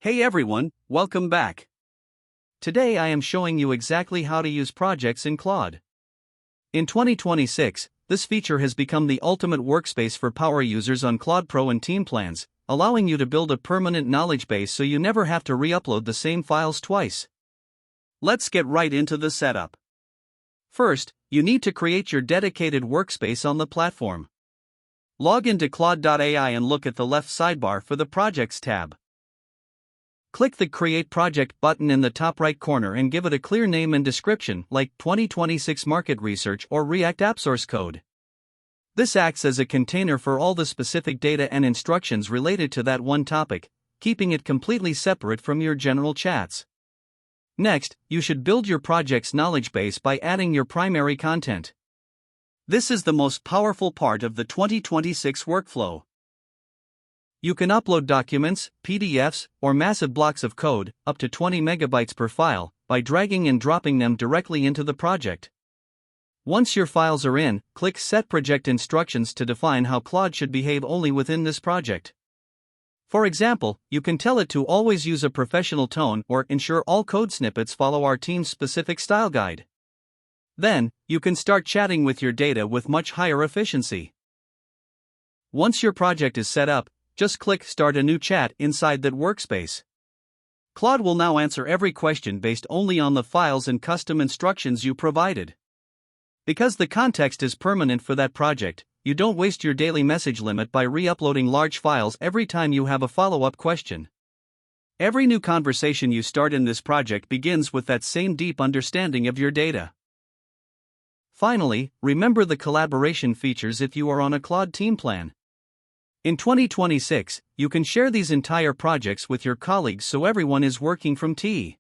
Hey everyone, welcome back. Today I am showing you exactly how to use projects in Claude. In 2026, this feature has become the ultimate workspace for power users on Claude Pro and Team plans, allowing you to build a permanent knowledge base so you never have to re-upload the same files twice. Let's get right into the setup. First, you need to create your dedicated workspace on the platform. Log into Claude AI and look at the left sidebar for the Projects tab. Click the Create Project button in the top right corner and give it a clear name and description like 2026 Market Research or React App Source Code. This acts as a container for all the specific data and instructions related to that one topic, keeping it completely separate from your general chats. Next, you should build your project's knowledge base by adding your primary content. This is the most powerful part of the 2026 workflow. You can upload documents, PDFs, or massive blocks of code, up to 20 megabytes per file, by dragging and dropping them directly into the project. Once your files are in, click Set Project Instructions to define how Claude should behave only within this project. For example, you can tell it to always use a professional tone or ensure all code snippets follow our team's specific style guide. Then, you can start chatting with your data with much higher efficiency. Once your project is set up, just click Start a new chat inside that workspace. Claude will now answer every question based only on the files and custom instructions you provided. Because the context is permanent for that project, you don't waste your daily message limit by re-uploading large files every time you have a follow-up question. Every new conversation you start in this project begins with that same deep understanding of your data. Finally, remember the collaboration features if you are on a Claude team plan. In 2026, you can share these entire projects with your colleagues so everyone is working from T.